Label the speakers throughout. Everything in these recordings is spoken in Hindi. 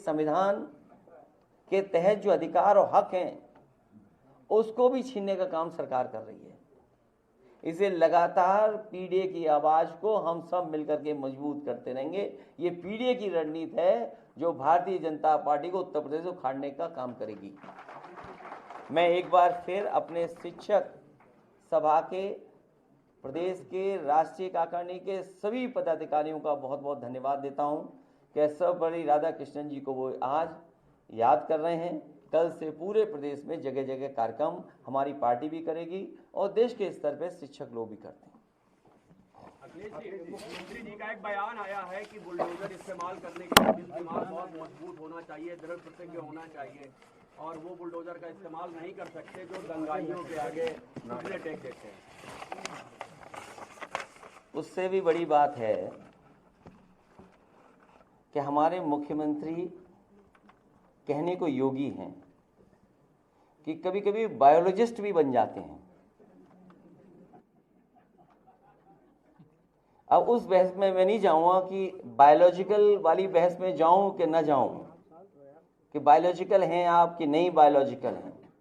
Speaker 1: संविधान के तहत जो अधिकार और हक हैं उसको भी छीनने का काम सरकार कर रही है। इसे लगातार पीडीए की आवाज को हम सब मिलकर के मजबूत करते रहेंगे। ये पीडीए की रणनीति है जो भारतीय जनता पार्टी को उत्तर प्रदेश को उखाड़ने का काम करेगी। मैं एक बार फिर अपने शिक्षक सभा के, प्रदेश के, राष्ट्रीय कार्यकारिणी के सभी पदाधिकारियों का बहुत बहुत धन्यवाद देता हूं कि सर्वपल्ली राधाकृष्णन जी को वो आज याद कर रहे हैं। कल से पूरे प्रदेश में जगह जगह कार्यक्रम हमारी पार्टी भी करेगी और देश के स्तर पर शिक्षक लोग भी करते हैं।
Speaker 2: अखिलेश जी, मुख्यमंत्री जी का एक बयान आया है कि बुलडोजर इस्तेमाल करने के लिए दिमाग बहुत मजबूत होना चाहिए, दृढ़ प्रतिज्ञ होना चाहिए, और वो बुलडोजर का इस्तेमाल नहीं कर सकते जो दंगाइयों के आगे घुटने टेक देते हैं।
Speaker 1: उससे भी बड़ी बात है कि हमारे मुख्यमंत्री कहने को योगी हैं कि कभी कभी बायोलॉजिस्ट भी बन जाते हैं। अब उस बहस में मैं नहीं जाऊंगा कि बायोलॉजिकल वाली बहस में जाऊं कि ना जाऊं, कि बायोलॉजिकल हैं आप कि नहीं बायोलॉजिकल हैं।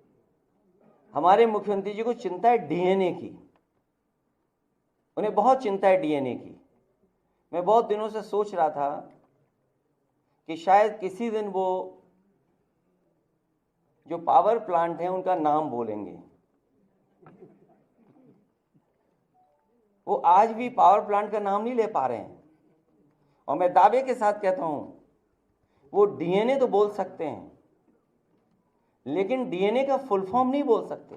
Speaker 1: हमारे मुख्यमंत्री जी को चिंता है डीएनए की, उन्हें बहुत चिंता है डीएनए की। मैं बहुत दिनों से सोच रहा था कि शायद किसी दिन वो जो पावर प्लांट है उनका नाम बोलेंगे। वो आज भी पावर प्लांट का नाम नहीं ले पा रहे हैं, और मैं दावे के साथ कहता हूं वो डीएनए तो बोल सकते हैं, लेकिन डीएनए का फुल फॉर्म नहीं बोल सकते।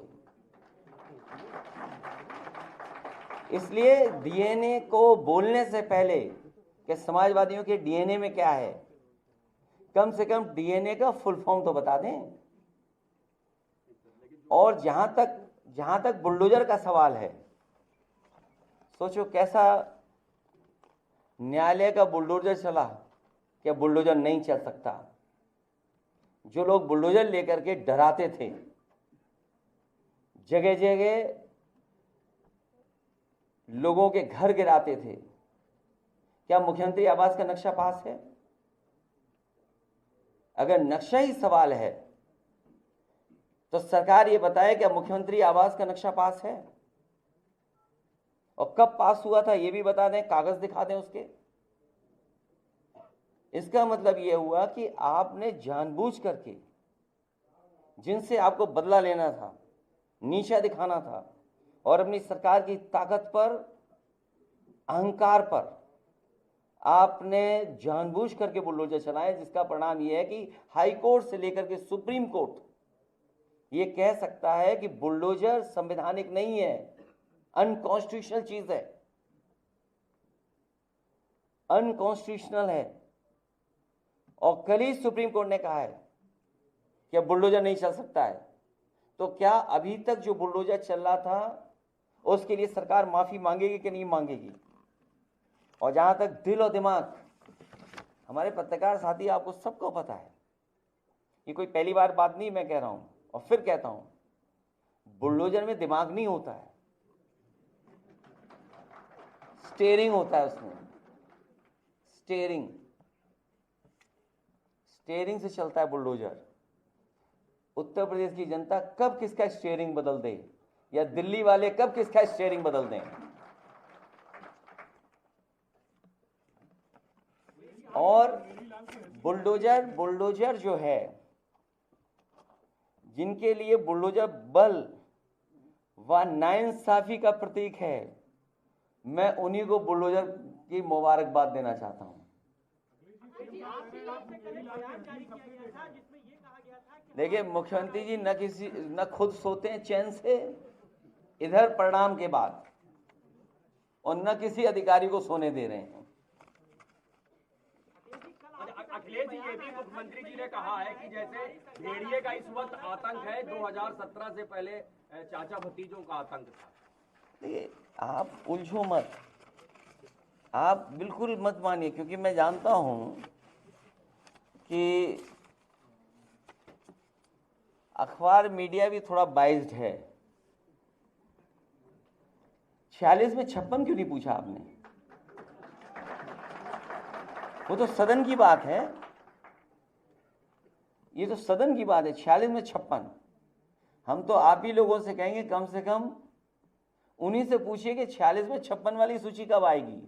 Speaker 1: इसलिए डीएनए को बोलने से पहले कि समाजवादियों के डीएनए में क्या है, कम से कम डीएनए का फुल फॉर्म तो बता दें। और जहां तक बुलडोजर का सवाल है, सोचो कैसा न्यायालय का बुलडोजर चला, क्या बुलडोजर नहीं चल सकता। जो लोग बुलडोजर लेकर के डराते थे, जगह जगह लोगों के घर गिराते थे, क्या मुख्यमंत्री आवास का नक्शा पास है? अगर नक्शा ही सवाल है तो सरकार ये बताए क्या मुख्यमंत्री आवास का नक्शा पास है, और कब पास हुआ था ये भी बता दें, कागज दिखा दें उसके। इसका मतलब यह हुआ कि आपने जानबूझ करके, जिनसे आपको बदला लेना था, नीचा दिखाना था, और अपनी सरकार की ताकत पर, अहंकार पर आपने जानबूझ करके बुलडोजर चलाए, जिसका परिणाम यह है कि हाई कोर्ट से लेकर के सुप्रीम कोर्ट ये कह सकता है कि बुलडोजर संवैधानिक नहीं है, अनकॉन्स्टिट्यूशनल चीज है, अनकॉन्स्टिट्यूशनल है। और कल ही सुप्रीम कोर्ट ने कहा है कि अब बुलडोजर नहीं चल सकता है। तो क्या अभी तक जो बुलडोजर चल रहा था उसके लिए सरकार माफी मांगेगी कि नहीं मांगेगी? और जहां तक दिल और दिमाग, हमारे पत्रकार साथी आपको सबको पता है, ये कोई पहली बार बात नहीं मैं कह रहा हूं, और फिर कहता हूं, बुलडोजर में दिमाग नहीं होता है, स्टीयरिंग होता है उसमें। स्टीयरिंग से चलता है बुलडोजर। उत्तर प्रदेश की जनता कब किसका स्टीयरिंग बदल दे, या दिल्ली वाले कब किसका स्टीयरिंग बदल दें। और बुलडोजर जो है, जिनके लिए बुलडोजर बल व नाइंसाफी का प्रतीक है, मैं उन्हीं को बुलडोजर की मुबारकबाद देना चाहता हूं। देखिए मुख्यमंत्री जी न खुद सोते हैं चैन से इधर परिणाम के बाद, और न किसी अधिकारी को सोने दे रहे हैं।
Speaker 2: अखिलेश जी, ये भी मुख्यमंत्री जी ने कहा है कि जैसे भेड़िए का इस वक्त आतंक है, 2017 से पहले चाचा भतीजों का आतंक था।
Speaker 1: देखिए आप उलझो मत, आप बिल्कुल मत मानिए, क्योंकि मैं जानता हूं कि अखबार मीडिया भी थोड़ा बाइज्ड है। 46 में 56 क्यों नहीं पूछा आपने? वो तो सदन की बात है। ये तो सदन की बात है, 46 में 56। हम तो आप ही लोगों से कहेंगे कम से कम उन्हीं से पूछिए कि 46 में 56 वाली सूची कब आएगी,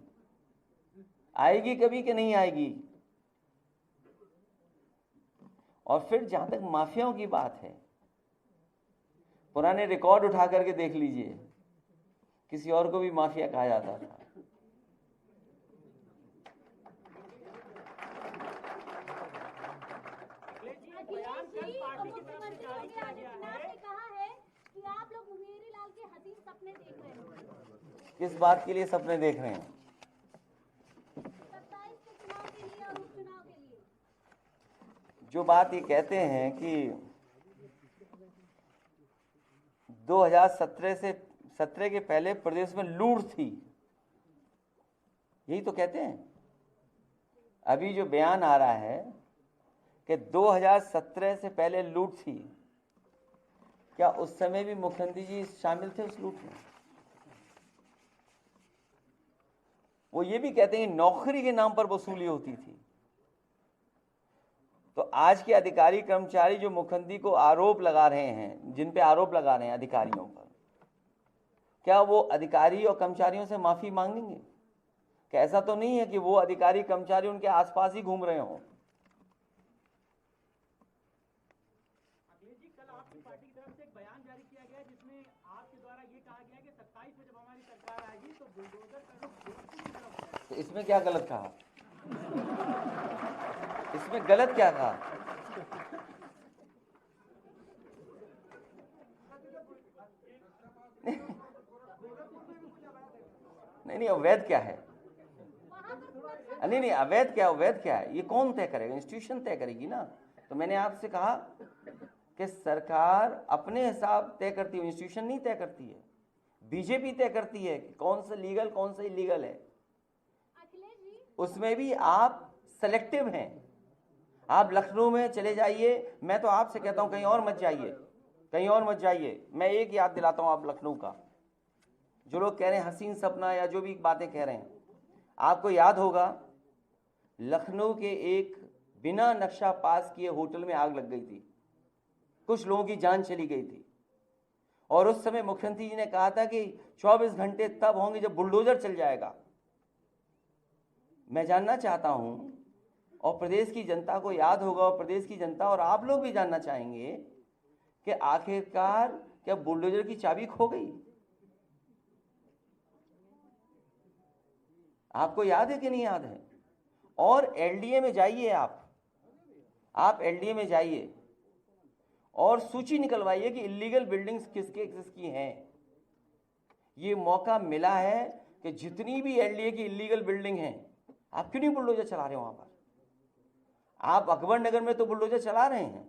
Speaker 1: आएगी कभी कि नहीं आएगी। और फिर जहां तक माफियाओं की बात है, पुराने रिकॉर्ड उठा करके देख लीजिए, किसी और को भी माफिया कहा जाता था। किस बात के लिए सपने देख रहे हैं?
Speaker 3: 27 के चुनाव के लिए और उपचुनाव के लिए।
Speaker 1: जो बात ये कहते हैं कि 2017 के पहले प्रदेश में लूट थी, यही तो कहते हैं। अभी जो बयान आ रहा है कि 2017 से पहले लूट थी, क्या उस समय भी मुख्यमंत्री जी शामिल थे उस लूट में? वो ये भी कहते हैं नौकरी के नाम पर वसूली होती थी। तो आज के अधिकारी कर्मचारी जो मुख्यमंत्री को आरोप लगा रहे हैं, जिन पे आरोप लगा रहे हैं अधिकारियों पर, क्या वो अधिकारी और कर्मचारियों से माफी मांगेंगे? क्या ऐसा तो नहीं है कि वो अधिकारी कर्मचारी उनके आसपास ही घूम रहे हों?
Speaker 4: अखिलेश जी, कल आपकी पार्टी की तरफ से एक बयान जारी किया गया जिसमें आपके द्वारा ये कहा गया कि 27 में जब हमारी सरकार आएगी तो बुलडोजर का रुख जोधपुर की तरफ है।
Speaker 1: तो इसमें क्या गलत कहा? इसमें गलत क्या कहा? नहीं, अवैध क्या है? नहीं, अवैध क्या, अवैध क्या है? ये कौन तय करेगा? इंस्टीट्यूशन तय करेगी ना। तो मैंने आपसे कहा कि सरकार अपने हिसाब तय करती है, इंस्टीट्यूशन नहीं तय करती है। बीजेपी तय करती है कि कौन सा लीगल कौन सा इलीगल है। उसमें भी आप सेलेक्टिव हैं। आप लखनऊ में चले जाइए, मैं तो आपसे कहता हूं कहीं और मत जाइए, कहीं और मत जाइए। मैं एक याद दिलाता हूं आप लखनऊ का, जो लोग कह रहे हैं हसीन सपना या जो भी बातें कह रहे हैं, आपको याद होगा लखनऊ के एक बिना नक्शा पास किए होटल में आग लग गई थी, कुछ लोगों की जान चली गई थी। और उस समय मुख्यमंत्री जी ने कहा था कि 24 घंटे तब होंगे जब बुलडोजर चल जाएगा। मैं जानना चाहता हूं, और प्रदेश की जनता को याद होगा, और प्रदेश की जनता और आप लोग भी जानना चाहेंगे कि आखिरकार क्या बुलडोजर की चाबी खो गई? आपको याद है कि नहीं याद है? और एलडीए में जाइए, आप एलडीए में जाइए और सूची निकलवाइए कि इलीगल बिल्डिंग्स किसके किसकी हैं। ये मौका मिला है कि जितनी भी एलडीए की इलीगल बिल्डिंग हैं, आप क्यों नहीं बुलडोजर चला रहे हो वहां पर? आप अकबर नगर में तो बुलडोजर चला रहे हैं,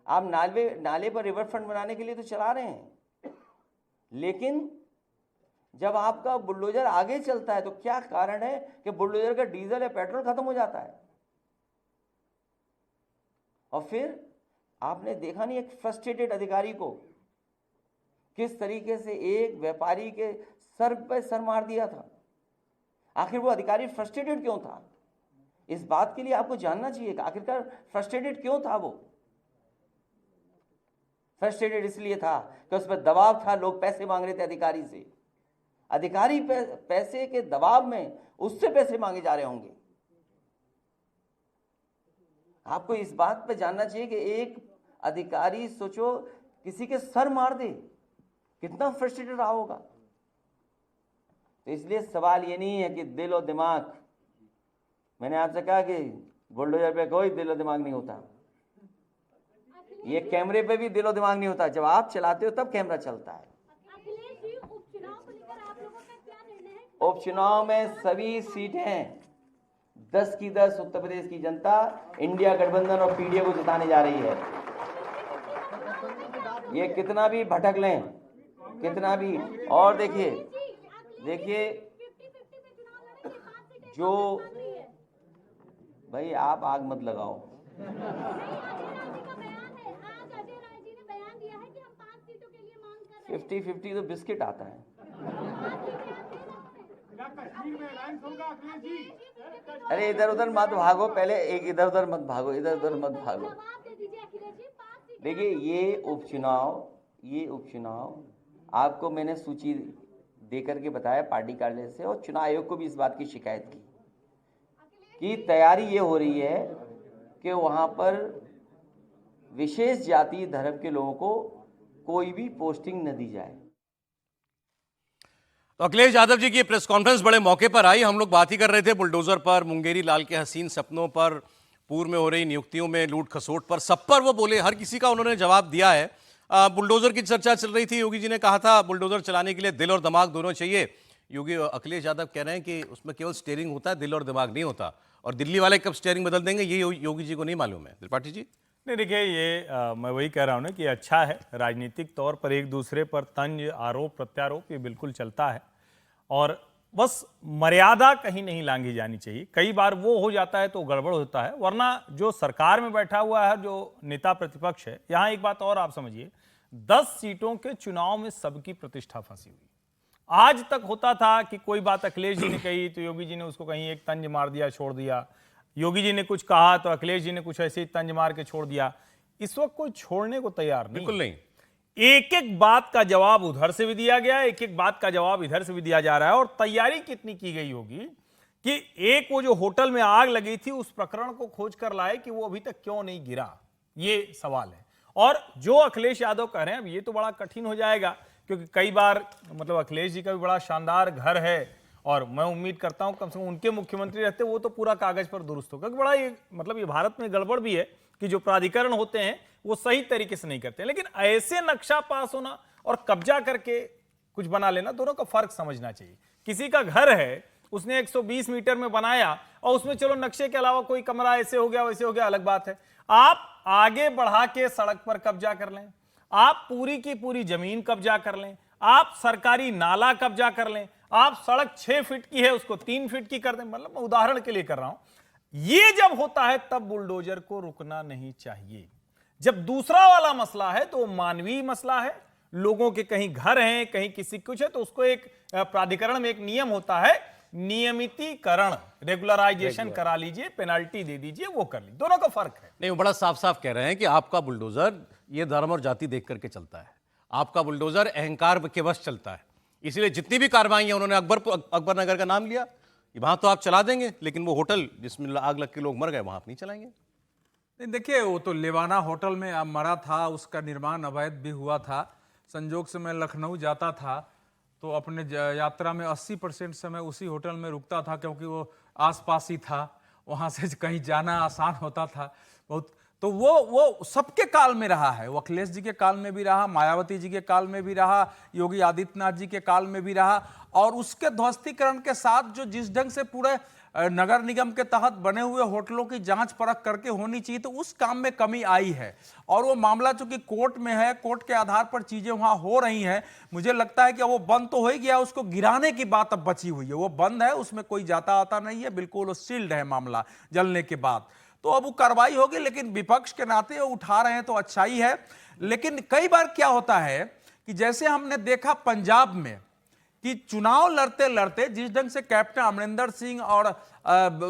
Speaker 1: आप नाले पर रिवर फ्रंट बनाने के लिए तो चला रहे हैं, लेकिन जब आपका बुलडोजर आगे चलता है तो क्या कारण है कि बुलडोजर का डीजल या पेट्रोल खत्म हो जाता है? और फिर आपने देखा नहीं एक फ्रस्ट्रेटेड अधिकारी को किस तरीके से एक व्यापारी के सर पे सर मार दिया था। आखिर वो अधिकारी फ्रस्ट्रेटेड क्यों था? इस बात के लिए आपको जानना चाहिए कि आखिरकार फ्रस्ट्रेटेड क्यों था वो। फ्रस्ट्रेटेड इसलिए था कि उस पर दबाव था, लोग पैसे मांग रहे थे अधिकारी से, अधिकारी पैसे के दबाव में उससे पैसे मांगे जा रहे होंगे। आपको इस बात पे जानना चाहिए कि एक अधिकारी सोचो किसी के सर मार दे, कितना फ्रस्ट्रेटेड रहा होगा। तो इसलिए सवाल ये नहीं है कि दिल और दिमाग, मैंने आपसे कहा कि बुलडोजर पे कोई दिल और दिमाग नहीं होता, ये कैमरे पे भी दिल और दिमाग नहीं होता, जब आप चलाते हो तब कैमरा चलता है। उपचुनाव में सभी सीटें 10 की 10 उत्तर प्रदेश की जनता इंडिया गठबंधन और पीडीए को जिताने जा रही है। ये कितना भी भटक लें, कितना भी, और देखिए जो भाई आप आग मत लगाओ। 50-50 तो बिस्किट आता है।
Speaker 4: क्या कश्मीर में अलायंस होगा अखिलेश जी?
Speaker 1: अरे इधर उधर मत भागो, पहले एक इधर उधर मत भागो, इधर उधर मत भागो।
Speaker 3: जवाब दे दीजिए अखिलेश जी, 5 सीटें
Speaker 1: देखिए ये उपचुनाव आपको मैंने सूची दे करके बताया पार्टी कार्यालय से, और चुनाव आयोग को भी इस बात की शिकायत की कि तैयारी ये हो रही है कि वहाँ पर विशेष जाति धर्म के लोगों को कोई भी पोस्टिंग न दी जाए।
Speaker 5: तो अखिलेश यादव जी की प्रेस कॉन्फ्रेंस बड़े मौके पर आई। हम लोग बात ही कर रहे थे बुलडोजर पर, मुंगेरी लाल के हसीन सपनों पर, पूर्व में हो रही नियुक्तियों में लूट खसोट पर, सब पर वो बोले, हर किसी का उन्होंने जवाब दिया है। बुलडोजर की चर्चा चल रही थी, योगी जी ने कहा था बुलडोजर चलाने के लिए दिल और दिमाग दोनों चाहिए। योगी अखिलेश यादव कह रहे हैं कि उसमें केवल स्टीयरिंग होता है, दिल और दिमाग नहीं होता, और दिल्ली वाले कब स्टीयरिंग बदल देंगे ये योगी जी को नहीं मालूम है। त्रिपाठी जी
Speaker 6: नहीं, देखिए ये मैं वही कह रहा हूँ ना कि अच्छा है, राजनीतिक तौर पर एक दूसरे पर तंज आरोप प्रत्यारोप ये बिल्कुल चलता है, और बस मर्यादा कहीं नहीं लांघी जानी चाहिए। कई बार वो हो जाता है तो गड़बड़ होता है, वरना जो सरकार में बैठा हुआ है, जो नेता प्रतिपक्ष है, यहाँ एक बात और आप समझिए, 10 सीटों के चुनाव में सबकी प्रतिष्ठा फंसी हुई। आज तक होता था कि कोई बात अखिलेश जी ने कही तो योगी जी ने उसको कहीं एक तंज मार दिया, छोड़ दिया। योगी जी ने कुछ कहा तो अखिलेश जी ने कुछ ऐसे ही तंज मार के छोड़ दिया। इस वक्त कोई छोड़ने को तैयार नहीं,
Speaker 5: बिल्कुल नहीं।
Speaker 6: एक एक बात का जवाब उधर से भी दिया गया है, एक एक बात का जवाब इधर से भी दिया जा रहा है। और तैयारी कितनी की गई होगी कि एक वो जो होटल में आग लगी थी उस प्रकरण को खोज कर लाए कि वो अभी तक क्यों नहीं गिरा, ये सवाल है। और जो अखिलेश यादव कह रहे हैं अब ये तो बड़ा कठिन हो जाएगा, क्योंकि कई बार मतलब अखिलेश जी का भी बड़ा शानदार घर है, और मैं उम्मीद करता हूं कम से कम उनके मुख्यमंत्री रहते वो तो पूरा कागज पर दुरुस्त होगा। बड़ा ये मतलब ये भारत में गड़बड़ भी है कि जो प्राधिकरण होते हैं वो सही तरीके से नहीं करते, लेकिन ऐसे नक्शा पास होना और कब्जा करके कुछ बना लेना, दोनों का फर्क समझना चाहिए। किसी का घर है, उसने 120 मीटर में बनाया और उसमें चलो नक्शे के अलावा कोई कमरा ऐसे हो गया वैसे हो गया, अलग बात है। आप आगे बढ़ा के सड़क पर कब्जा कर लें, आप पूरी की पूरी जमीन कब्जा कर लें, आप सरकारी नाला कब्जा कर लें, आप सड़क 6 फीट की है उसको 3 फीट की कर दें, मतलब मैं उदाहरण के लिए कर रहा हूं। ये जब होता है तब बुलडोजर को रुकना नहीं चाहिए। जब दूसरा वाला मसला है तो मानवीय मसला है, लोगों के कहीं घर हैं, कहीं किसी कुछ है, तो उसको एक प्राधिकरण में एक नियम होता है, नियमितीकरण, रेगुलराइजेशन करा लीजिए, पेनाल्टी दे दीजिए, वो कर लीजिए। दोनों का फर्क है।
Speaker 5: नहीं, वो बड़ा साफ साफ कह रहे हैं कि आपका बुलडोजर ये धर्म और जाति देख करके चलता है, आपका बुलडोजर अहंकार के वश चलता है। इसलिए जितनी भी कार्रवाई उन्होंने अकबर नगर का नाम लिया, वहां तो आप चला देंगे, लेकिन वो होटल जिसमें आग लग के लोग मर गए वहां आप नहीं चलाएंगे।
Speaker 7: नहीं, देखिए वो तो लेवाना होटल में अब मरा था, उसका निर्माण अवैध भी हुआ था। संजोग से मैं लखनऊ जाता था तो अपने यात्रा में 80% समय उसी होटल में रुकता था, क्योंकि वो आसपास ही था, वहाँ से कहीं जाना आसान होता था बहुत। तो वो सबके काल में रहा है, वो अखिलेश जी के काल में भी रहा, मायावती जी के काल में भी रहा, योगी आदित्यनाथ जी के काल में भी रहा। और उसके ध्वस्तीकरण के साथ जो जिस ढंग से पूरे नगर निगम के तहत बने हुए होटलों की जांच परख करके होनी चाहिए, तो उस काम में कमी आई है। और वो मामला चूंकि कोर्ट में है, कोर्ट के आधार पर चीजें वहां हो रही हैं, मुझे लगता है कि वो बंद तो हो ही गया, उसको गिराने की बात अब बची हुई है। वो बंद है, उसमें कोई जाता आता नहीं है, बिल्कुल वो सील्ड है मामला जलने के बाद। तो अब वो कार्रवाई होगी, लेकिन विपक्ष के नाते वो उठा रहे हैं तो अच्छा ही है। लेकिन कई बार क्या होता है कि जैसे हमने देखा पंजाब में कि चुनाव लड़ते लड़ते जिस ढंग से कैप्टन अमरिंदर सिंह और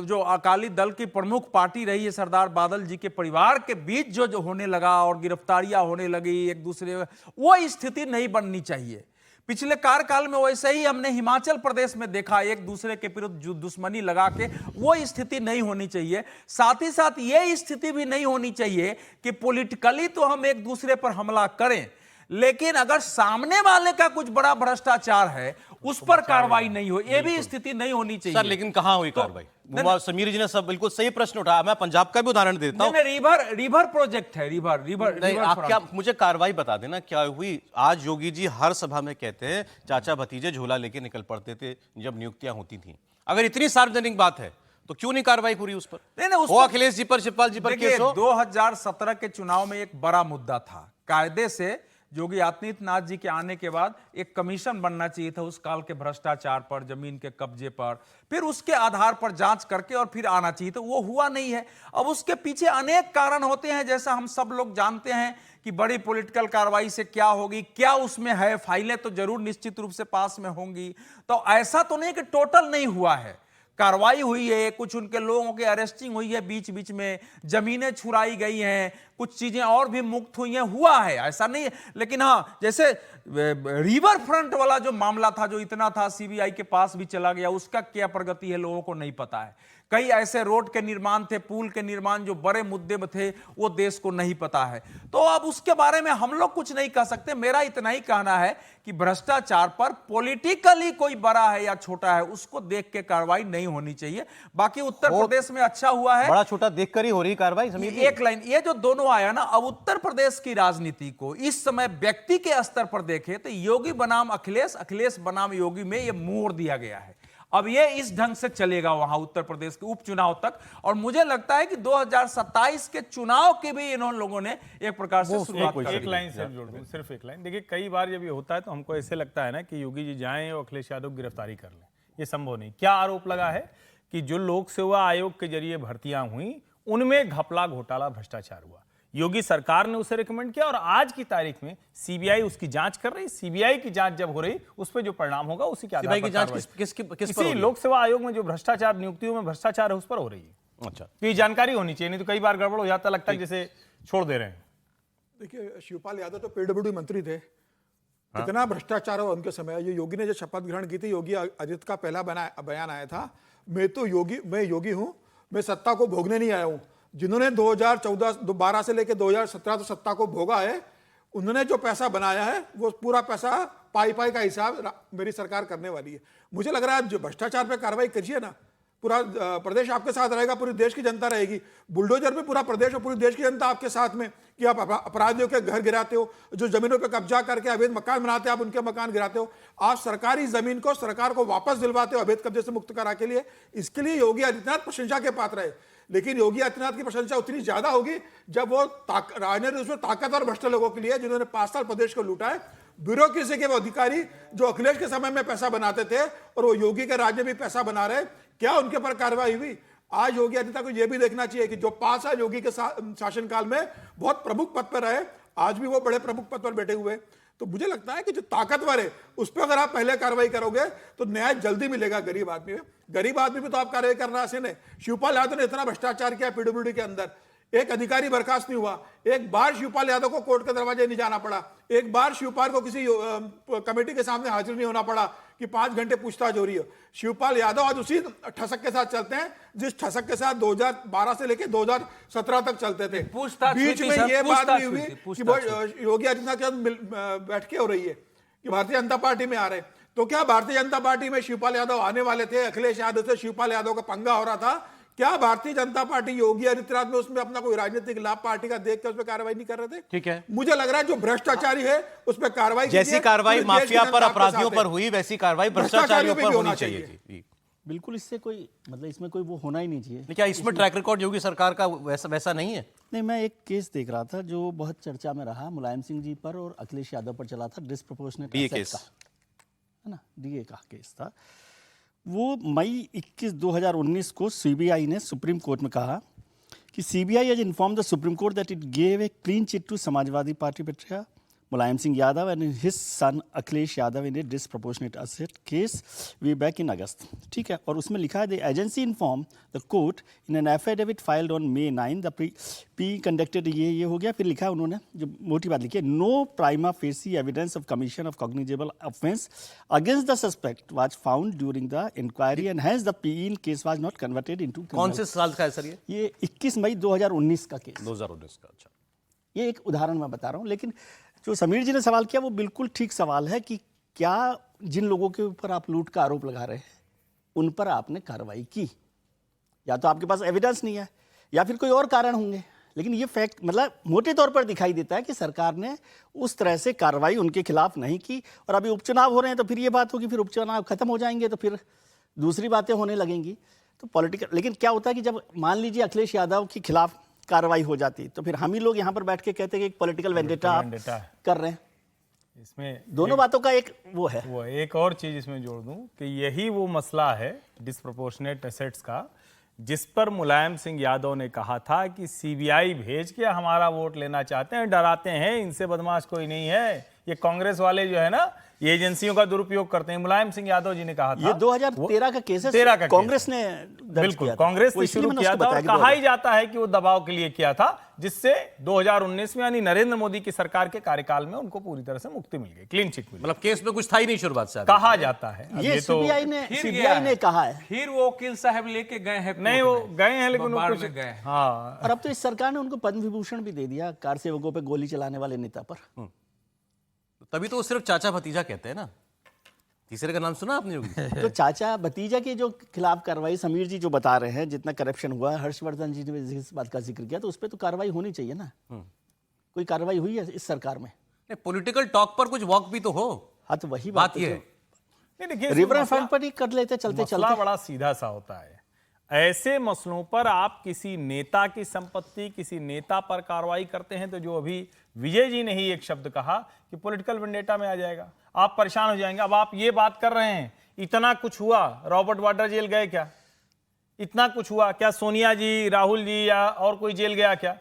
Speaker 7: जो अकाली दल की प्रमुख पार्टी रही है सरदार बादल जी के परिवार के बीच जो होने लगा और गिरफ्तारियां होने लगी एक दूसरे, वो स्थिति नहीं बननी चाहिए। पिछले कार्यकाल में वैसे ही हमने हिमाचल प्रदेश में देखा, एक दूसरे के विरुद्ध दुश्मनी लगा के, वो स्थिति नहीं होनी चाहिए। साथ ही साथ ये स्थिति भी नहीं होनी चाहिए कि पॉलिटिकली तो हम एक दूसरे पर हमला करें, लेकिन अगर सामने वाले का कुछ बड़ा भ्रष्टाचार है उस पर कार्रवाई नहीं हो, ये भी स्थिति नहीं होनी चाहिए।
Speaker 5: सर लेकिन कहां हुई कार्रवाई? समीर जी ने सब बिल्कुल सही प्रश्न उठाया। मैं पंजाब का भी उदाहरण देता हूं।
Speaker 7: रिवर प्रोजेक्ट है, रिवर
Speaker 5: आप क्या मुझे कार्रवाई बता देना क्या हुई? आज योगी जी हर सभा में कहते हैं चाचा भतीजे झोला लेके निकल पड़ते थे जब नियुक्तियां होती थी। अगर इतनी सार्वजनिक बात है तो क्यों नहीं कार्रवाई पूरी उस पर?
Speaker 7: नहीं,
Speaker 5: अखिलेश जी पर, शिवपाल जी पर केस हो।
Speaker 7: 2017 के चुनाव में एक बड़ा मुद्दा था, कायदे से योगी आदित्यनाथ जी के आने के बाद एक कमीशन बनना चाहिए था उस काल के भ्रष्टाचार पर, जमीन के कब्जे पर, फिर उसके आधार पर जांच करके और फिर आना चाहिए, तो वो हुआ नहीं है। अब उसके पीछे अनेक कारण होते हैं, जैसा हम सब लोग जानते हैं कि बड़ी पॉलिटिकल कार्रवाई से क्या होगी, क्या उसमें है, फाइलें तो जरूर निश्चित रूप से पास में होंगी। तो ऐसा तो नहीं कि टोटल नहीं हुआ है, कार्रवाई हुई है, कुछ उनके लोगों की अरेस्टिंग हुई है, बीच बीच में जमीनें छुड़ाई गई हैं, कुछ चीजें और भी मुक्त हुई हैं, हुआ है, ऐसा नहीं है। लेकिन हाँ, जैसे रिवर फ्रंट वाला जो मामला था, जो इतना था, सीबीआई के पास भी चला गया, उसका क्या प्रगति है लोगों को नहीं पता है। कई ऐसे रोड के निर्माण थे, पुल के निर्माण, जो बड़े मुद्दे में थे, वो देश को नहीं पता है। तो अब उसके बारे में हम लोग कुछ नहीं कह सकते। मेरा इतना ही कहना है कि भ्रष्टाचार पर पॉलिटिकली कोई बड़ा है या छोटा है, उसको देख के कार्रवाई नहीं होनी चाहिए। बाकी उत्तर प्रदेश में अच्छा हुआ है,
Speaker 5: बड़ा छोटा देखकर ही हो रही कार्रवाई। समीर जी,
Speaker 7: एक लाइन, ये जो दोनों आया ना, अब उत्तर प्रदेश की राजनीति को इस समय व्यक्ति के स्तर पर देखें तो योगी बनाम अखिलेश, अखिलेश बनाम योगी में ये मोड़ दिया गया है। अब ये इस ढंग से चलेगा वहां उत्तर प्रदेश के उपचुनाव तक, और मुझे लगता है कि 2027 के चुनाव के भी इन लोगों ने एक प्रकार से शुरुआत कर दी।
Speaker 6: एक लाइन से जोड़ दूं, सिर्फ एक लाइन। देखिए, कई बार जब ये होता है तो हमको ऐसे लगता है ना कि योगी जी जाएं और अखिलेश यादव की गिरफ्तारी कर लें, ये संभव नहीं। क्या आरोप लगा है कि जो लोक सेवा आयोग के जरिए भर्तियां हुई, उनमें घपला, घोटाला, भ्रष्टाचार हुआ। योगी सरकार ने उसे रिकमेंड किया और आज की तारीख में सीबीआई उसकी जांच कर रही। सीबीआई की जांच जब हो रही, उस पर जो परिणाम होगा उसी के आधार पर
Speaker 5: की जांच किस पर हो रही है?
Speaker 6: लोक सेवा आयोग में जो भ्रष्टाचार, नियुक्तियों में भ्रष्टाचार है, उस पर हो रही है।
Speaker 5: अच्छा,
Speaker 6: तो ये जानकारी होनी चाहिए, नहीं तो कई बार गड़बड़ हो जाता, लगता है जैसे छोड़ दे रहे हैं।
Speaker 8: देखिए, शिवपाल यादव तो पीडब्ल्यूडी मंत्री थे, कितना भ्रष्टाचार हो उनके समय। ये योगी ने जो शपथ ग्रहण की थी, योगी आदित्य का पहला बयान आया था, मैं योगी हूं, मैं सत्ता को भोगने नहीं आया हूं। जिन्होंने 2014-12 से लेकर 2017 तक सत्ता को भोगा है, उन्होंने जो पैसा बनाया है वो पूरा पैसा पाई का हिसाब मेरी सरकार करने वाली है। मुझे लग रहा है जो भ्रष्टाचार पे कार्रवाई करिए ना, पूरा प्रदेश आपके साथ रहेगा, पूरी देश की जनता रहेगी। बुलडोजर पे पूरा प्रदेश और पूरी देश की जनता आपके साथ में, कि आप अपराधियों के घर गिराते हो, जो जमीनों पे कब्जा करके अवैध मकान बनाते हो, आप उनके मकान गिराते हो। आप सरकारी जमीन को सरकार को वापस दिलवाते हो अवैध कब्जे से मुक्त करा के लिए। इसके लिए योगी आदित्यनाथ प्रशंसा के पात्र है, लेकिन योगी आदित्यनाथ की प्रशंसा उतनी ज्यादा होगी जब वो राजनीतिक रूप से ताकतवर भ्रष्ट लोगों के लिए, जिन्होंने 5 साल प्रदेश को लूटा है, ब्यूरोक्रेसी के वो अधिकारी जो अखिलेश के समय में पैसा बनाते थे और वो योगी के राज्य में भी पैसा बना रहे, क्या उनके पर कार्रवाई हुई? आज योगी आदित्यनाथ को यह भी देखना चाहिए कि जो 5 साल योगी के शासनकाल में बहुत प्रमुख पद पर रहे, आज भी वो बड़े प्रमुख पद पर बैठे हुए। तो मुझे लगता है कि जो ताकतवर है उस पर अगर आप पहले कार्रवाई करोगे तो न्याय जल्दी मिलेगा गरीब आदमी में। गरीब आदमी भी तो आप कार्रवाई करना ऐसे नहीं। शिवपाल यादव ने इतना भ्रष्टाचार किया पीडब्ल्यूडी के अंदर, एक अधिकारी बर्खास्त नहीं हुआ, एक बार शिवपाल यादव को कोर्ट के दरवाजे नहीं जाना पड़ा, एक बार शिवपाल को किसी कमेटी के सामने हाजिर नहीं होना पड़ा कि 5 घंटे पूछताछ हो रही है। शिवपाल यादव आज उसी ठसक के साथ चलते हैं जिस ठसक के साथ 2012 से लेकर 2017 तक चलते थे। बीच में ये बात नहीं हुई कि वो योगी आदित्यनाथ के साथ बैठ के हो रही है कि भारतीय जनता पार्टी में आ रहे। तो क्या भारतीय जनता पार्टी में शिवपाल यादव आने वाले थे? अखिलेश यादव से शिवपाल यादव का पंगा हो रहा था। क्या भारतीय जनता पार्टी योगी आदित्यनाथ में उसमें अपना कोई राजनीतिक लाभ पार्टी का देख कर उस पर कार्रवाई नहीं कर रहे थे?
Speaker 5: ठीक है,
Speaker 8: मुझे लग रहा है जो भ्रष्टाचारी है उस पर कार्रवाई,
Speaker 5: जैसी कार्रवाई माफिया पर, अपराधियों पर हुई, वैसी कार्रवाई भ्रष्टाचारियों पर होनी चाहिए थी।
Speaker 9: बिल्कुल, इससे कोई मतलब इसमें कोई वो होना ही नहीं चाहिए।
Speaker 5: क्या इसमें ट्रैक रिकॉर्ड योगी सरकार का वैसा नहीं है?
Speaker 9: नहीं, मैं एक केस देख रहा था जो बहुत चर्चा में रहा, मुलायम सिंह जी पर और अखिलेश यादव पर चला था, डिस्प्रोपोर्शनेट एसेट का, है ना, डीए का केस था। वो मई 21, 2019 को सीबीआई ने सुप्रीम कोर्ट में कहा कि CBI has informed the supreme court that it gave a clean chit to Samajwadi Party patriarch Mulayam Singh Yadav and his son Akhilesh Yadav in a disproportionate asset case way back in August. ठीक है, और उसमें लिखा है the agency inform the court in an affidavit filed on May 9 the P conducted, ये हो गया। फिर लिखा है उन्होंने, जो मोटी बात लिखी है, no prima facie evidence of commission of cognizable offence against the suspect was found during the inquiry and has the P in case was not converted into.
Speaker 5: कौन से साल का है सर
Speaker 9: ये 21 मई 2019 का केस।
Speaker 5: 2019 का। अच्छा,
Speaker 9: ये एक उदाहरण मैं बता रहा हूँ, लेकिन जो समीर जी ने सवाल किया वो बिल्कुल ठीक सवाल है कि क्या जिन लोगों के ऊपर आप लूट का आरोप लगा रहे हैं उन पर आपने कार्रवाई की? या तो आपके पास एविडेंस नहीं है या फिर कोई और कारण होंगे, लेकिन ये फैक्ट मतलब मोटे तौर पर दिखाई देता है कि सरकार ने उस तरह से कार्रवाई उनके खिलाफ नहीं की। और अभी उपचुनाव हो रहे हैं तो फिर ये बात होगी, फिर उपचुनाव खत्म हो जाएंगे तो फिर दूसरी बातें होने लगेंगी। तो पॉलिटिकल, लेकिन क्या होता है कि जब मान लीजिए अखिलेश यादव के खिलाफ कार्रवाई हो जाती तो फिर हम ही लोग यहाँ पर बैठ के कहते हैं कि एक पॉलिटिकल वेंडेटा कर रहे हैं।
Speaker 6: इसमें
Speaker 9: दोनों बातों का एक वो है।
Speaker 6: वो एक और चीज इसमें जोड़ दूं कि यही वो मसला है डिस्प्रोपोर्शनेट एसेट्स का, जिस पर मुलायम सिंह यादव ने कहा था कि सीबीआई भेज के हमारा वोट लेना चाहते हैं, डराते हैं, इनसे बदमाश कोई नहीं है। ये कांग्रेस वाले जो है ना, ये एजेंसियों का दुरुपयोग करते हैं। मुलायम सिंह यादव जी ने कहा था
Speaker 9: ये 2013 का केस है,
Speaker 6: 13 का
Speaker 9: कांग्रेस ने दर्ज
Speaker 6: बिल्कुल
Speaker 9: किया था।
Speaker 6: कांग्रेस
Speaker 9: वो
Speaker 6: ने
Speaker 9: इसलिए
Speaker 6: शुरू
Speaker 9: मैंने
Speaker 6: किया
Speaker 9: उसको
Speaker 6: था,
Speaker 9: बताया
Speaker 6: और
Speaker 9: कि
Speaker 6: कहा ही जाता है कि वो दबाव के लिए किया था, जिससे 2019 में यानी नरेंद्र मोदी की सरकार के कार्यकाल में उनको पूरी तरह से मुक्ति मिल गई, क्लीन चिट मिली।
Speaker 5: मतलब केस में कुछ था ही नहीं शुरुआत से।
Speaker 6: कहा जाता है अब
Speaker 9: ये
Speaker 6: तो
Speaker 9: सीबीआई ने कहा है।
Speaker 7: फिर वो वकील साहब लेके गए हैं,
Speaker 6: नहीं वो गए हैं लेकिन वो
Speaker 7: बाढ़
Speaker 6: कुछ
Speaker 7: में गए।
Speaker 6: हाँ
Speaker 9: और अब तो इस सरकार ने उनको पद्म विभूषण भी दे दिया, कार सेवकों पे गोली चलाने वाले नेता पर।
Speaker 5: तभी तो वो सिर्फ चाचा भतीजा कहते हैं ना। तीसरे का नाम सुना आपने योगी?
Speaker 9: तो चाचा भतीजा के जो खिलाफ कार्रवाई समीर जी जो बता रहे हैं, जितना करप्शन हुआ, हर्षवर्धन जी ने इस बात का जिक्र किया, तो उस पर तो कार्रवाई होनी चाहिए ना। कोई कार्रवाई हुई है इस सरकार में?
Speaker 5: पॉलिटिकल टॉक पर कुछ वॉक भी तो हो।
Speaker 9: हाँ, तो वही
Speaker 5: बात ये
Speaker 9: है।
Speaker 5: है।
Speaker 6: नहीं देखिए,
Speaker 9: रिवर फ्रंट पर ही कर लेते चलते
Speaker 6: मसला
Speaker 9: चलते।
Speaker 6: बड़ा सीधा सा होता है। ऐसे मसलों पर आप किसी नेता की संपत्ति, किसी नेता पर कार्रवाई करते हैं तो जो अभी विजय जी ने ही एक शब्द कहा कि पॉलिटिकल वेंडेटा में आ जाएगा, आप परेशान हो जाएंगे। अब आप ये बात कर रहे हैं, इतना कुछ हुआ, रॉबर्ट वाड्रा जेल गए क्या? इतना कुछ हुआ क्या? सोनिया जी, राहुल जी या और कोई जेल गया क्या?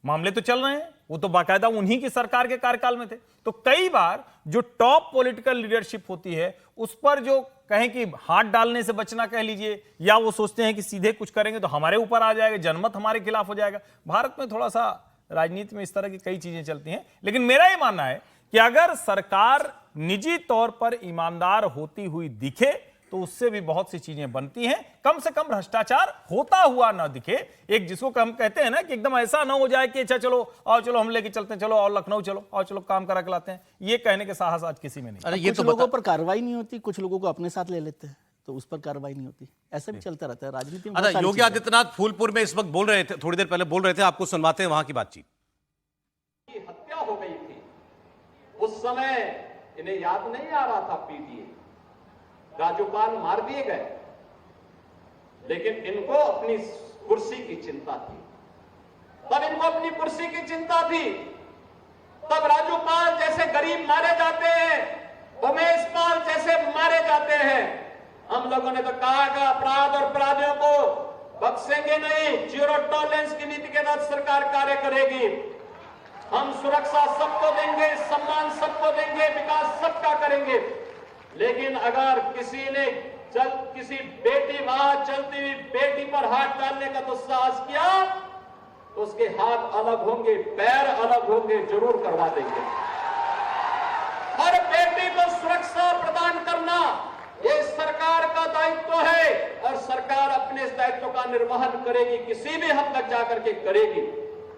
Speaker 6: मामले तो चल रहे हैं, वो तो बाकायदा उन्हीं की सरकार के कार्यकाल में थे। तो कई बार जो टॉप पॉलिटिकल लीडरशिप होती है, उस पर जो कहें कि हाथ डालने से बचना कह लीजिए, या वो सोचते हैं कि सीधे कुछ करेंगे तो हमारे ऊपर आ जाएगा, जनमत हमारे खिलाफ हो जाएगा। भारत में थोड़ा सा राजनीति में इस तरह की कई चीजें चलती हैं। लेकिन मेरा ये मानना है कि अगर सरकार निजी तौर पर ईमानदार होती हुई दिखे तो उससे भी बहुत सी चीजें बनती हैं। कम से कम भ्रष्टाचार होता हुआ ना दिखे, एक जिसको हम कहते हैं ना कि एकदम ऐसा ना हो जाए कि अच्छा चलो आओ, चलो हम लेके चलते हैं, चलो और लखनऊ चलो, और चलो काम करा के लाते हैं, ये कहने के साहस आज किसी में नहीं।
Speaker 5: अरे ये
Speaker 9: कुछ
Speaker 5: तो
Speaker 9: लोगों पर कार्रवाई नहीं होती, कुछ लोगों को अपने साथ ले लेते हैं, तो उस पर कार्रवाई नहीं होती। ऐसा भी चलता रहता है राजनीति में। बहुत
Speaker 5: अच्छा,
Speaker 9: सारी
Speaker 5: योगी
Speaker 9: चीजें।
Speaker 5: आदित्यनाथ फूलपुर में इस वक्त बोल रहे थे, थोड़ी देर पहले बोल रहे थे, आपको सुनवाते हैं वहां की बातचीत।
Speaker 2: हत्या हो गई थी उस समय, इन्हें याद नहीं आ रहा था पीटीए, राज्यपाल मार दिए गए, लेकिन इनको अपनी कुर्सी की चिंता थी। तब इनको अपनी कुर्सी की चिंता थी, तब राज्यपाल जैसे गरीब मारे जाते हैं, उमेश पाल जैसे मारे जाते हैं। हम लोगों ने तो कहा कि अपराध और अपराधियों को बख्शेंगे नहीं, जीरो टॉलरेंस की नीति के तहत सरकार कार्य करेगी। हम सुरक्षा सबको देंगे, सम्मान सबको देंगे, विकास सबका करेंगे। लेकिन अगर किसी ने किसी बेटी वहां चलती हुई बेटी पर हाथ डालने का दुस्साहस किया तो उसके हाथ अलग होंगे, पैर अलग होंगे, जरूर करवा देंगे। हर बेटी को सुरक्षा प्रदान करना ये सरकार का दायित्व है, और सरकार अपने इस दायित्व का निर्वहन करेगी, किसी भी हद तक जाकर के करेगी।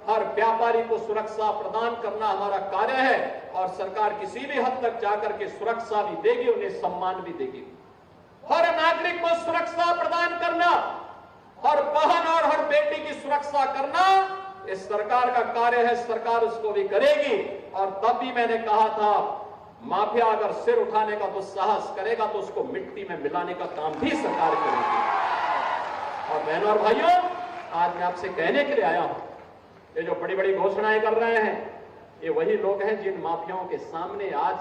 Speaker 2: हर व्यापारी को सुरक्षा प्रदान करना हमारा कार्य है, और सरकार किसी भी हद तक जाकर के सुरक्षा भी देगी, उन्हें सम्मान भी देगी। हर नागरिक को सुरक्षा प्रदान करना, हर बहन और हर बेटी की सुरक्षा करना इस सरकार का कार्य है, सरकार उसको भी करेगी। और तब भी मैंने कहा था, माफिया अगर सिर उठाने का दुस्साहस करेगा तो उसको मिट्टी में मिलाने का काम भी सरकार करेगी। और बहनों और भाइयों, आज मैं आपसे कहने के लिए आया हूं, ये जो बड़ी बड़ी घोषणाएं कर रहे हैं, ये वही लोग हैं जिन माफियाओं के सामने आज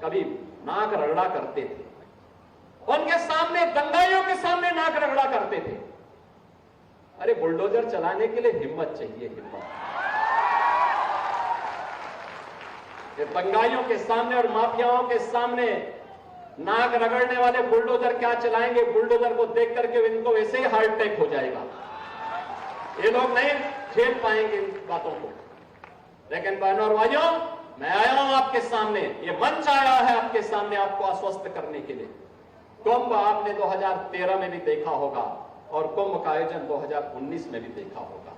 Speaker 2: कभी नाक रगड़ा करते थे, उनके सामने, दंगाइयों के सामने नाक रगड़ा करते थे। अरे बुलडोजर चलाने के लिए हिम्मत चाहिए, हिम्मत। ये दंगाइयों के सामने और माफियाओं के सामने नाक रगड़ने वाले बुलडोजर क्या चलाएंगे? बुलडोजर को देख करके इनको वैसे ही हार्ट अटैक हो जाएगा। ये लोग नहीं झेल पाएंगे इन बातों को। लेकिन बहनों और भाइयों, मैं आया हूं आपके सामने, ये मंच आया है आपके सामने आपको आश्वस्त करने के लिए। कुंभ आपने 2013 में भी देखा होगा, और कुंभ का आयोजन 2019 में भी देखा होगा।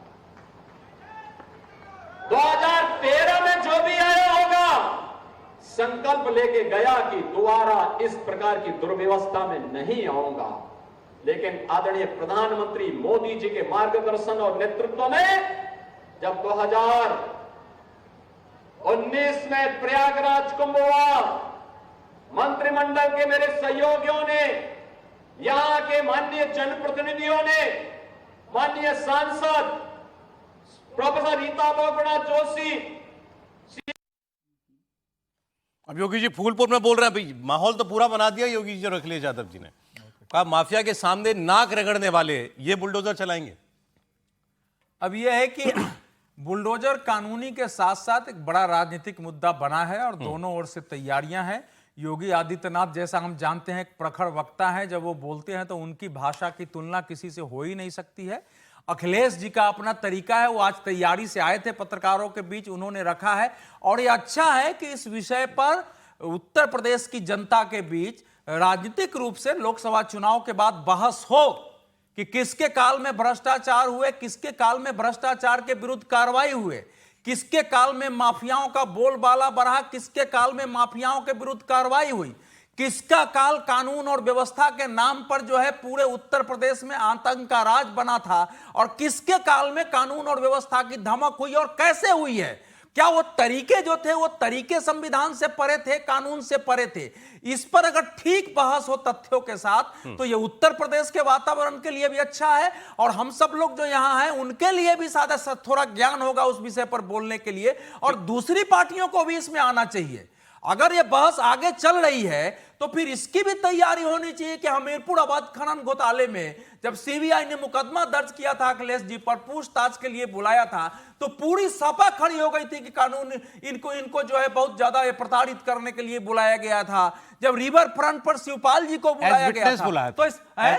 Speaker 2: 2013 में जो भी आया होगा, संकल्प लेके गया कि दोबारा इस प्रकार की दुर्व्यवस्था में नहीं आऊंगा। लेकिन आदरणीय प्रधानमंत्री मोदी जी के मार्गदर्शन और नेतृत्व में जब 2019 में प्रयागराज कुंभ हुआ, मंत्रिमंडल के मेरे सहयोगियों ने, यहां के माननीय जनप्रतिनिधियों ने, माननीय सांसद प्रोफेसर रीता बहुगुणा जोशी,
Speaker 5: अब योगी जी फूलपुर में बोल रहे हैं भाई माहौल तो पूरा बना दिया योगी जी और अखिलेश यादव जी ने कहा माफिया के सामने नाक रगड़ने वाले ये बुलडोजर चलाएंगे।
Speaker 7: अब यह है कि बुलडोजर कानूनी के साथ साथ एक बड़ा राजनीतिक मुद्दा बना है और दोनों ओर से तैयारियां हैं। योगी आदित्यनाथ जैसा हम जानते हैं एक प्रखर वक्ता है, जब वो बोलते हैं तो उनकी भाषा की तुलना किसी से हो ही नहीं सकती है। अखिलेश जी का अपना तरीका है, वो आज तैयारी से आए थे पत्रकारों के बीच, उन्होंने रखा है। और ये अच्छा है कि इस विषय पर उत्तर प्रदेश की जनता के बीच राजनीतिक रूप से लोकसभा चुनाव के बाद बहस हो कि किसके काल में भ्रष्टाचार हुए, किसके काल में भ्रष्टाचार के विरुद्ध कार्रवाई हुए, किसके काल में माफियाओं का बोलबाला बढ़ा, किसके काल में माफियाओं के विरुद्ध कार्रवाई हुई, किसका काल कानून और व्यवस्था के नाम पर जो है पूरे उत्तर प्रदेश में आतंक का राज बना था, और किसके काल में कानून और व्यवस्था की धमक हुई और कैसे हुई है। क्या वो तरीके जो थे वो तरीके संविधान से परे थे, कानून से परे थे? इस पर अगर ठीक बहस हो तथ्यों के साथ तो ये उत्तर प्रदेश के वातावरण के लिए भी अच्छा है, और हम सब लोग जो यहां हैं उनके लिए भी सादा थोड़ा ज्ञान होगा उस विषय पर बोलने के लिए, और दूसरी पार्टियों को भी इसमें आना चाहिए। अगर ये बहस आगे चल रही है तो फिर इसकी भी तैयारी होनी चाहिए कि हमीरपुर अवैध खनन घोटाले में जब सीबीआई ने मुकदमा दर्ज किया था अखिलेश जी पर, पूछताछ के लिए बुलाया था, तो पूरी सपा खड़ी हो गई थी कि कानून इनको जो है बहुत ज्यादा प्रताड़ित करने के लिए बुलाया गया था। जब रिवर फ्रंट पर शिवपाल जी को बुलाया गया था तो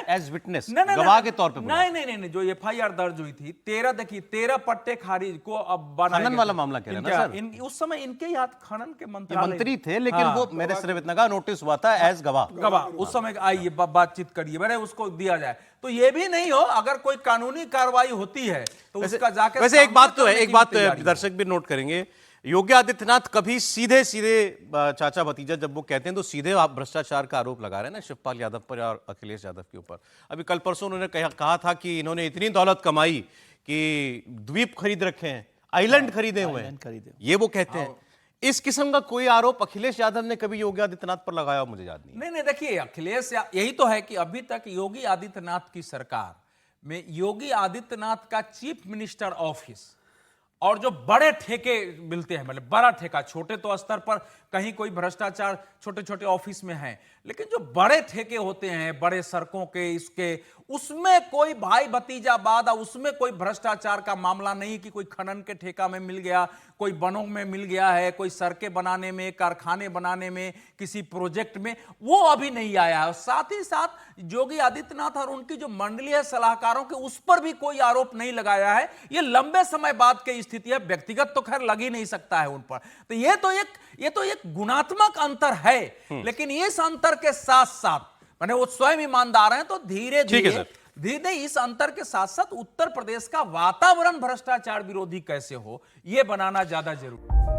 Speaker 5: एज विटनेस गवाह के तौर पे
Speaker 7: नहीं, जो एफआईआर दर्ज हुई थी 13 पट्टे खारिज को अब
Speaker 5: खनन वाला मामला कह रहे हैं सर।
Speaker 7: उस समय इनके हाथ खनन के
Speaker 5: मंत्री थे, लेकिन वो मेरे सिर्फ इतना का नोटिस हुआ था एज गवाह।
Speaker 7: उस समय आइए बातचीत करिए, मैंने उसको दिया जाए। तो ये भी नहीं हो, अगर कोई कानूनी कार्रवाई होती है तो उसका जाकर
Speaker 5: वैसे एक बात तो है दर्शक भी नोट करेंगे, योगी आदित्यनाथ कभी सीधे चाचा भतीजा जब वो कहते हैं तो सीधे आप भ्रष्टाचार का आरोप लगा रहे हैं ना शिवपाल यादव पर और अखिलेश यादव के ऊपर। अभी कल परसों उन्होंने कहा था कि इन्होंने इतनी दौलत कमाई कि द्वीप खरीद रखे हैं, आइलैंड खरीदे हुए हैं, ये वो कहते हैं। इस किस्म का कोई आरोप अखिलेश यादव ने कभी योगी आदित्यनाथ पर लगाया मुझे याद नहीं।
Speaker 7: देखिए अखिलेश, यही तो है कि अभी तक योगी आदित्यनाथ की सरकार में योगी आदित्यनाथ का चीफ मिनिस्टर ऑफिस और जो बड़े ठेके मिलते हैं, मतलब बड़ा ठेका, छोटे तो स्तर पर कहीं कोई भ्रष्टाचार छोटे छोटे ऑफिस में है, लेकिन जो बड़े ठेके होते हैं बड़े सड़कों के, इसके, उसमें कोई भाई भतीजावाद, उसमें कोई भ्रष्टाचार का मामला नहीं कि कोई खनन के ठेका में मिल गया, कोई वनों में मिल गया है, कोई सड़कें बनाने में, कारखाने बनाने में, किसी प्रोजेक्ट में, वो अभी नहीं आया है। और साथ ही साथ योगी आदित्यनाथ और उनकी जो मंडलीय सलाहकारों के उस पर भी कोई आरोप नहीं लगाया है। ये लंबे समय बाद की स्थिति है, व्यक्तिगत तो खैर लग ही नहीं सकता है उन पर। तो ये तो एक गुणात्मक अंतर है, लेकिन इस अंतर के साथ साथ माने वो स्वयं ईमानदार हैं, तो धीरे धीरे इस अंतर के साथ साथ उत्तर प्रदेश का वातावरण भ्रष्टाचार विरोधी कैसे हो, यह बनाना ज्यादा जरूरी है।